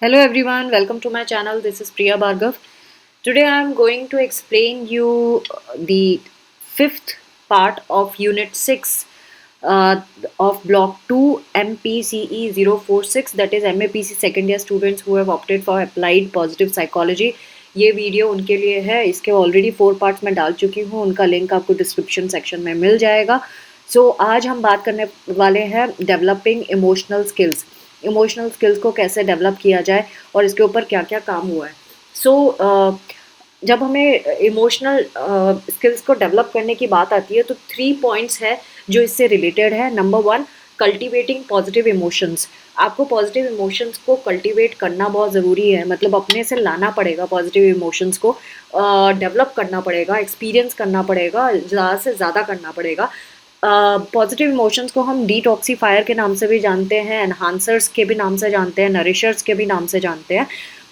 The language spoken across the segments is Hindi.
Hello everyone, welcome to my channel. This is Priya Bhargav. Today I am going to explain you the fifth part of Unit 6 of Block 2 MPCE 046, that is MAPC second year students who have opted for Applied Positive Psychology. ये वीडियो उनके लिए है. इसके ऑलरेडी 4 पार्ट्स मैं डाल चुकी हूँ. उनका लिंक आपको डिस्क्रिप्शन सेक्शन में मिल जाएगा. आज हम बात करने वाले हैं डेवलपिंग इमोशनल स्किल्स को कैसे डेवलप किया जाए और इसके ऊपर क्या क्या काम हुआ है. जब हमें इमोशनल स्किल्स को डेवलप करने की बात आती है तो 3 पॉइंट्स है जो इससे रिलेटेड है. Number 1, cultivating positive emotions. आपको पॉजिटिव इमोशंस को कल्टिवेट करना बहुत ज़रूरी है. मतलब अपने से लाना पड़ेगा, पॉजिटिव इमोशंस को डेवलप करना पड़ेगा, एक्सपीरियंस करना पड़ेगा, ज़्यादा से ज़्यादा करना पड़ेगा. पॉजिटिव इमोशंस को हम डिटॉक्सीफायर के नाम से भी जानते हैं, एनहांसर्स के भी नाम से जानते हैं, नरिशर्स के भी नाम से जानते हैं.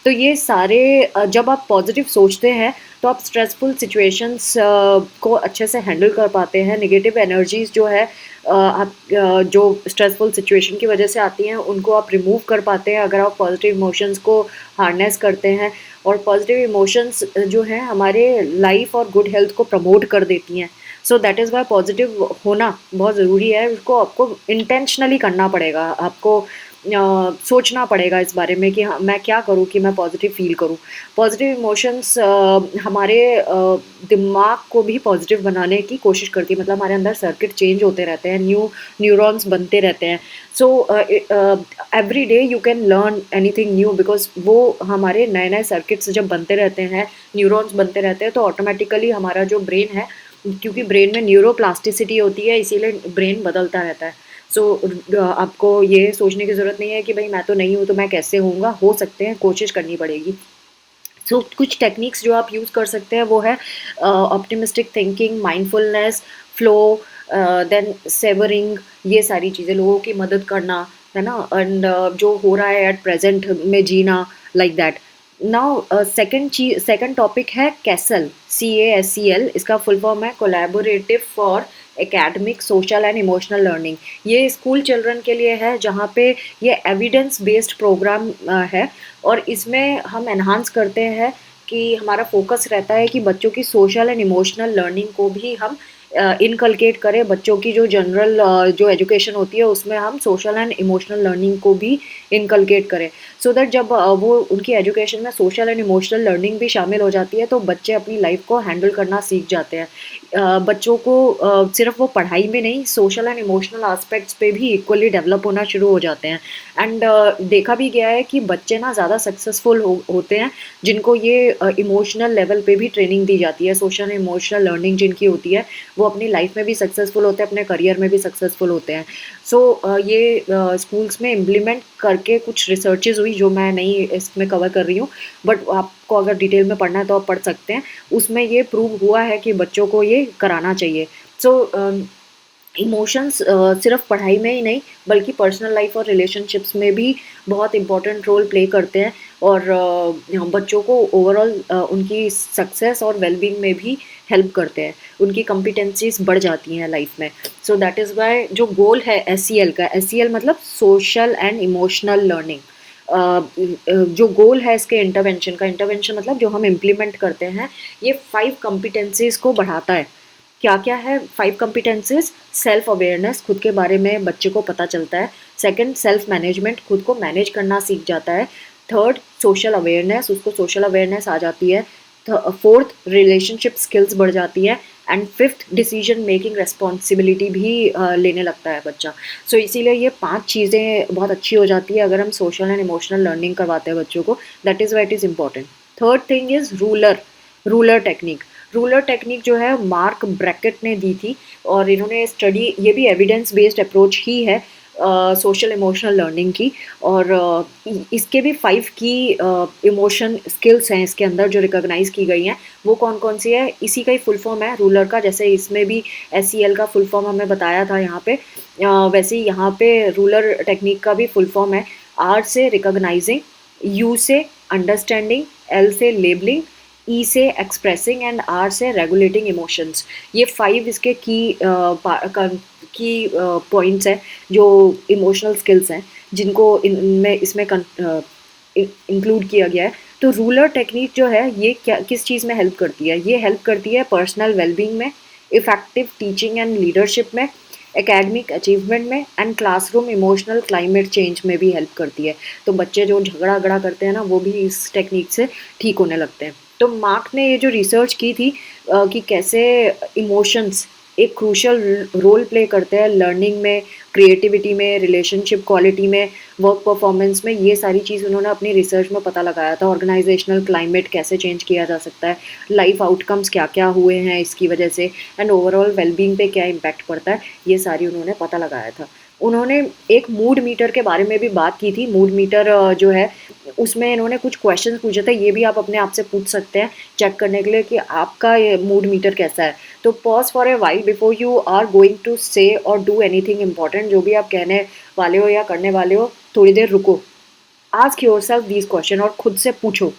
तो ये सारे जब आप पॉजिटिव सोचते हैं तो आप स्ट्रेसफुल सिचुएशंस को अच्छे से हैंडल कर पाते हैं. नेगेटिव एनर्जीज जो है आप जो स्ट्रेसफुल सिचुएशन की वजह से आती हैं उनको आप रिमूव कर पाते हैं अगर आप पॉजिटिव इमोशंस को हार्नेस करते हैं. और पॉजिटिव इमोशंस जो हैं हमारे लाइफ और गुड हेल्थ को प्रमोट कर देती हैं. So that is why positive होना बहुत ज़रूरी है. उसको आपको इंटेंशनली करना पड़ेगा. आपको सोचना पड़ेगा इस बारे में कि हाँ, मैं क्या करूँ कि मैं पॉजिटिव फील करूँ. पॉजिटिव इमोशंस हमारे दिमाग को भी पॉजिटिव बनाने की कोशिश करती है. मतलब हमारे अंदर सर्किट चेंज होते रहते हैं, न्यूरॉन्स बनते रहते हैं. So every day you can learn anything new because वो हमारे नए नए सर्किट्स जब बनते रहते हैं, न्यूरॉन्स बनते रहते हैं, तो ऑटोमेटिकली हमारा जो ब्रेन है, क्योंकि ब्रेन में न्यूरोप्लास्टिसिटी होती है, इसीलिए ब्रेन बदलता रहता है. आपको ये सोचने की ज़रूरत नहीं है कि भाई मैं तो नहीं हूँ तो मैं कैसे होऊंगा. हो सकते हैं, कोशिश करनी पड़ेगी. कुछ टेक्निक्स जो आप यूज़ कर सकते हैं वो है optimistic thinking, mindfulness, flow, then savoring. ये सारी चीज़ें, लोगों की मदद करना, है ना, एंड जो हो रहा है एट प्रेजेंट में जीना, like that. Now second topic है कैसल, CASCL. इसका फुल फॉर्म है collaborative for academic, social and emotional learning. ये स्कूल चिल्ड्रन के लिए है जहाँ पे ये एविडेंस बेस्ड प्रोग्राम है. और इसमें हम एनहांस करते हैं कि हमारा फोकस रहता है कि बच्चों की सोशल एंड इमोशनल लर्निंग को भी हम इनकलकेट करें. बच्चों की जो जनरल जो एजुकेशन होती है उसमें हम सोशल एंड इमोशनल लर्निंग को भी इनकलकेट करें. सो दैट जब वो उनकी एजुकेशन में सोशल एंड इमोशनल लर्निंग भी शामिल हो जाती है तो बच्चे अपनी लाइफ को हैंडल करना सीख जाते हैं. बच्चों को सिर्फ वो पढ़ाई में नहीं, सोशल एंड इमोशनल एस्पेक्ट्स पे भी इक्वली डेवलप होना शुरू हो जाते हैं. एंड देखा भी गया है कि बच्चे ना ज़्यादा सक्सेसफुल होते हैं जिनको ये इमोशनल लेवल पे भी ट्रेनिंग दी जाती है. सोशल एंड इमोशनल लर्निंग जिनकी होती है वो अपनी लाइफ में भी सक्सेसफुल होते हैं, अपने करियर में भी सक्सेसफुल होते हैं. ये स्कूल्स में इम्प्लीमेंट करके कुछ रिसर्चेज हुई जो मैं नहीं इसमें कवर कर रही हूँ, बट आपको अगर डिटेल में पढ़ना है तो आप पढ़ सकते हैं. उसमें ये प्रूव हुआ है कि बच्चों को ये कराना चाहिए. इमोशंस सिर्फ पढ़ाई में ही नहीं बल्कि पर्सनल लाइफ और रिलेशनशिप्स में भी बहुत इम्पोर्टेंट रोल प्ले करते हैं. और बच्चों को ओवरऑल उनकी सक्सेस और वेलबींग में भी हेल्प करते हैं. उनकी कॉम्पिटेंसीज बढ़ जाती हैं लाइफ में. सो दैट इज़ वाई जो गोल है SEL का, SEL मतलब सोशल एंड इमोशनल लर्निंग. जो गोल है इसके इंटरवेंशन मतलब जो हम इम्प्लीमेंट करते हैं, ये 5 कॉम्पिटेंसीज को बढ़ाता है. क्या क्या है 5 कॉम्पिटेंसीज? सेल्फ अवेयरनेस, खुद के बारे में बच्चे को पता चलता है. सेकंड, सेल्फ मैनेजमेंट, खुद को मैनेज करना सीख जाता है. थर्ड, सोशल अवेयरनेस, उसको सोशल अवेयरनेस आ जाती है. फोर्थ, रिलेशनशिप स्किल्स बढ़ जाती है. And fifth, decision making responsibility भी लेने लगता है बच्चा. इसीलिए ये 5 चीज़ें बहुत अच्छी हो जाती है अगर हम सोशल एंड इमोशनल लर्निंग करवाते हैं बच्चों को. That is why it is important. Third thing is ruler technique. Ruler technique जो है मार्क ब्रैकेट ने दी थी और इन्होंने स्टडी, ये भी एविडेंस बेस्ड अप्रोच ही है सोशल इमोशनल लर्निंग की. और इसके भी 5 की इमोशन स्किल्स हैं इसके अंदर जो रिकॉग्नाइज की गई हैं. वो कौन कौन सी है? इसी का ही फुल फॉर्म है रूलर का. जैसे इसमें भी SEL का फुल फॉर्म हमें बताया था यहाँ पे, वैसे ही यहाँ पे रूलर टेक्निक का भी फुल फॉर्म है. R से रिकॉग्नाइजिंग, U से अंडरस्टैंडिंग, L से लेबलिंग, E से एक्सप्रेसिंग एंड R से रेगुलेटिंग इमोशंस. ये 5 इसके की पॉइंट्स हैं जो इमोशनल स्किल्स हैं जिनको इनमें इसमें इंक्लूड किया गया है। तो रूलर टेक्निक जो है ये क्या किस चीज़ में हेल्प करती है? ये हेल्प करती है पर्सनल वेलबींग में, इफेक्टिव टीचिंग एंड लीडरशिप में, एकेडमिक अचीवमेंट में and classroom emotional climate change में भी हेल्प करती है। तो बच्चे जो झगड़ा झगड़ा करते हैं ना, वो भी इस टेक्निक से ठीक होने लगते हैं। तो मार्क ने ये जो रिसर्च की थी कि कैसे इमोशंस एक क्रूशल रोल प्ले करते हैं लर्निंग में, क्रिएटिविटी में, रिलेशनशिप क्वालिटी में, वर्क परफॉर्मेंस में, ये सारी चीज़ उन्होंने अपनी रिसर्च में पता लगाया था। ऑर्गेनाइजेशनल क्लाइमेट कैसे चेंज किया जा सकता है, लाइफ आउटकम्स क्या क्या हुए हैं इसकी वजह से, एंड ओवरऑल वेलबींग पे क्या इम्पैक्ट पड़ता है, ये सारी उन्होंने पता लगाया था। उन्होंने एक मूड मीटर के बारे में भी बात की थी। मूड मीटर जो है उसमें इन्होंने कुछ क्वेश्चन पूछे थे, ये भी आप अपने आप से पूछ सकते हैं चेक करने के लिए कि आपका ये मूड मीटर कैसा है। तो pause for a while before you are going to say और डू एनीथिंग इम्पॉर्टेंट, जो भी आप कहने वाले हो या करने वाले हो, थोड़ी देर रुको, ask yourself these question और खुद से पूछो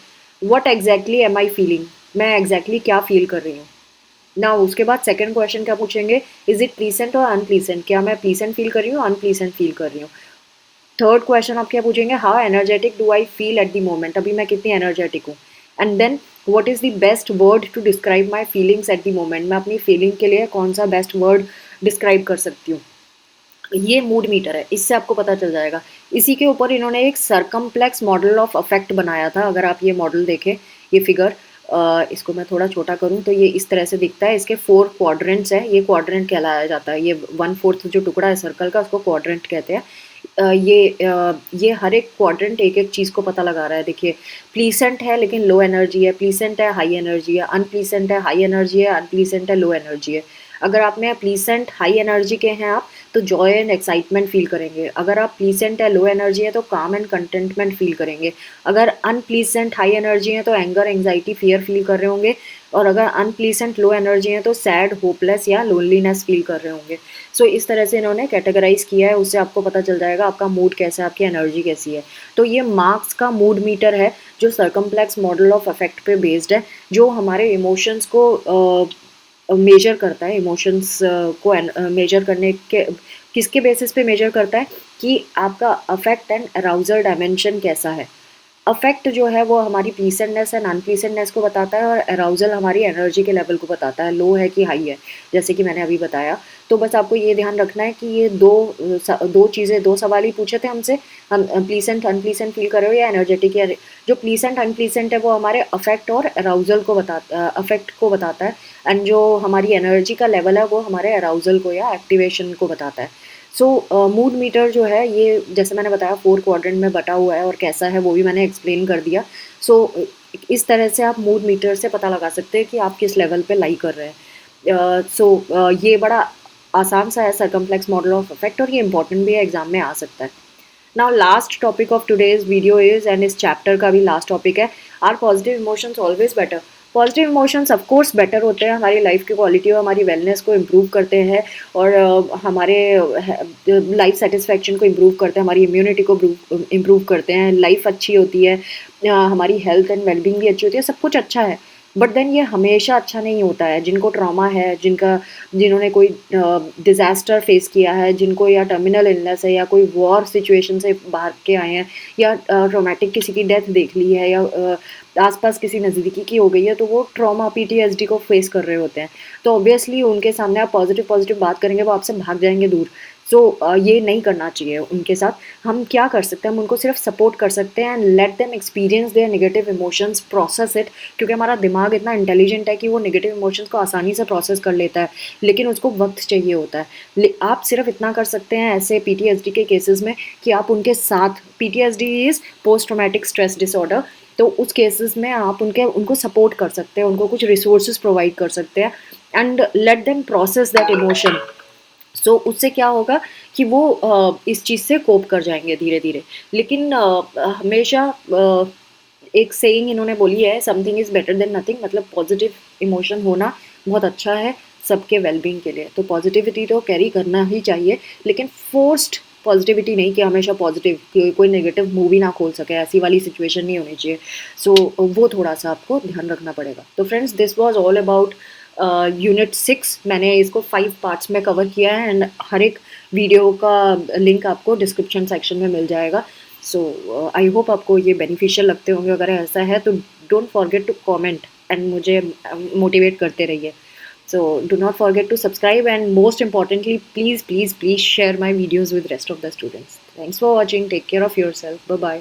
what exactly am I feeling, मैं एग्जैक्टली क्या फील कर रही हूँ ना। उसके बाद सेकंड क्वेश्चन क्या पूछेंगे, इज इट प्लीसेंट और अनप्लीसेंट, क्या मैं प्लीसेंट फील कर रही हूँ, अनप्लीसेंट फील कर रही हूँ। थर्ड क्वेश्चन आप क्या पूछेंगे, how energetic do I feel at the moment, अभी मैं कितनी एनर्जेटिक हूँ। And then what is the best word to describe my feelings at the moment, मैं अपनी फीलिंग के लिए कौन सा बेस्ट वर्ड डिस्क्राइब कर सकती हूँ। ये मूड मीटर है, इससे आपको पता चल जाएगा। इसी के ऊपर इन्होंने एक सरकमप्लेक्स मॉडल ऑफ अफेक्ट बनाया था। अगर आप ये मॉडल देखें, ये फिगर, इसको मैं थोड़ा छोटा करूं तो ये इस तरह से दिखता है। इसके 4 क्वाड्रेंट्स हैं, ये क्वाड्रेंट कहलाया जाता है। ये 1/4 जो टुकड़ा है सर्कल का, उसको क्वाड्रेंट कहते हैं। ये हर एक क्वाड्रेंट एक एक चीज़ को पता लगा रहा है। देखिए, प्लीसेंट है लेकिन लो एनर्जी है, प्लीसेंट है हाई एनर्जी है, अनप्लीसेंट है हाई एनर्जी है, अनप्लीसेंट है लो एनर्जी है। अगर आप में प्लीसेंट हाई एनर्जी के हैं आप, तो जॉय एंड एक्साइटमेंट फील करेंगे। अगर आप प्लीसेंट है लो एनर्जी है तो काम एंड कंटेंटमेंट फील करेंगे। अगर अनप्लीसेंट हाई एनर्जी है तो एंगर, एंग्जाइटी, फियर फील कर रहे होंगे। और अगर अनप्लीसेंट लो एनर्जी है तो सैड, होपलेस या लोनलीनेस फील कर रहे होंगे। सो इस तरह से इन्होंने कैटेगराइज किया है, उससे आपको पता चल जाएगा आपका मूड कैसा है, आपकी एनर्जी कैसी है। तो ये मार्क्स का मूड मीटर है जो सरकमप्लेक्स मॉडल ऑफ अफेक्ट पे बेस्ड है, जो हमारे इमोशंस को मेजर करता है। इमोशंस को मेजर करने के किसके बेसिस पे मेजर करता है कि आपका अफेक्ट एंड अराउजल डायमेंशन कैसा है। अफेक्ट जो है वो हमारी प्लीसेंटनेस एंड अनप्लीसेंटनेस को बताता है, और अराउजल हमारी एनर्जी के लेवल को बताता है, लो है कि हाई है, जैसे कि मैंने अभी बताया। तो बस आपको ये ध्यान रखना है कि ये दो चीज़ें, दो सवाल ही पूछे थे हमसे, हम प्लीसेंट अनप्लीसेंट फील कर रहे हो या एनर्जेटिक। या जो प्लीसेंट अनप्लीसेंट है वो हमारे अफेक्ट और अराउजल को अफेक्ट को बताता है, एंड जो हमारी एनर्जी का लेवल है वो हमारे अराउजल को या एक्टिवेशन को बताता है। सो मूड मीटर जो है ये, जैसे मैंने बताया, 4 क्वाड्रेंट में बटा हुआ है, और कैसा है वो भी मैंने एक्सप्लेन कर दिया। सो इस तरह से आप मूड मीटर से पता लगा सकते हैं कि आप किस लेवल पे लाई कर रहे हैं। ये बड़ा आसान सा है सरकमप्लेक्स मॉडल ऑफ इफेक्ट, और ये इंपॉर्टेंट भी है, एग्जाम में आ सकता है। Now last topic of today's video is, and इस चैप्टर का भी लास्ट टॉपिक है, are positive emotions always better. Positive emotions of course better होते हैं, हमारी लाइफ की क्वालिटी और हमारी वेलनेस को इम्प्रूव करते हैं, और हमारे लाइफ सेटिस्फेक्शन को इम्प्रूव करते हैं, हमारी इम्यूनिटी को इम्प्रूव करते हैं, लाइफ अच्छी होती है, हमारी हेल्थ एंड वेलबींग भी अच्छी होती है, सब कुछ अच्छा है। बट देन ये हमेशा अच्छा नहीं होता है। जिनको ट्रॉमा है, जिन्होंने कोई डिज़ास्टर फेस किया है, जिनको या टर्मिनल इलनेस है, या कोई वॉर सिचुएशन से बाहर के आए हैं, या ट्रॉमेटिक किसी की डेथ देख ली है, या आसपास किसी नज़दीकी की हो गई है, तो वो ट्रॉमा पीटीएसडी को फेस कर रहे होते हैं। तो ऑब्वियसली उनके सामने आप पॉजिटिव पॉजिटिव बात करेंगे, वो आपसे भाग जाएंगे दूर। ये नहीं करना चाहिए उनके साथ। हम क्या कर सकते हैं, हम उनको सिर्फ सपोर्ट कर सकते हैं, and let them experience their negative emotions, process it, क्योंकि हमारा दिमाग इतना इंटेलिजेंट है कि वो नेगेटिव इमोशंस को आसानी से प्रोसेस कर लेता है, लेकिन उसको वक्त चाहिए होता है। आप सिर्फ इतना कर सकते हैं ऐसे पीटीएसडी के केसेस में कि आप उनके साथ, PTSD is post traumatic stress disorder, तो उस केसेस में आप उनको सपोर्ट कर सकते हैं, उनको कुछ रिसोर्सेज प्रोवाइड कर सकते हैं, and let them process that emotion. उससे क्या होगा कि वो इस चीज़ से कोप कर जाएंगे धीरे धीरे। लेकिन हमेशा एक सेइंग इन्होंने बोली है, something is better than nothing, मतलब पॉजिटिव इमोशन होना बहुत अच्छा है सबके वेलबींग के लिए। तो पॉजिटिविटी तो कैरी करना ही चाहिए, लेकिन फोर्स्ड पॉजिटिविटी नहीं कि हमेशा पॉजिटिव, कोई नेगेटिव मूवी ना खोल सके, ऐसी वाली सिचुएशन नहीं होनी चाहिए। वो थोड़ा सा आपको ध्यान रखना पड़ेगा। तो friends, this was all about unit 6। मैंने इसको 5 पार्ट्स में कवर किया है, एंड हर एक वीडियो का लिंक आपको डिस्क्रिप्शन सेक्शन में मिल जाएगा। सो आई होप आपको ये बेनिफिशियल लगते होंगे. अगर ऐसा है तो don't forget to comment and मुझे मोटिवेट करते रहिए. So do not forget to subscribe, and most importantly, please share my videos with rest of the students. Thanks for watching. Take care of yourself. Bye bye.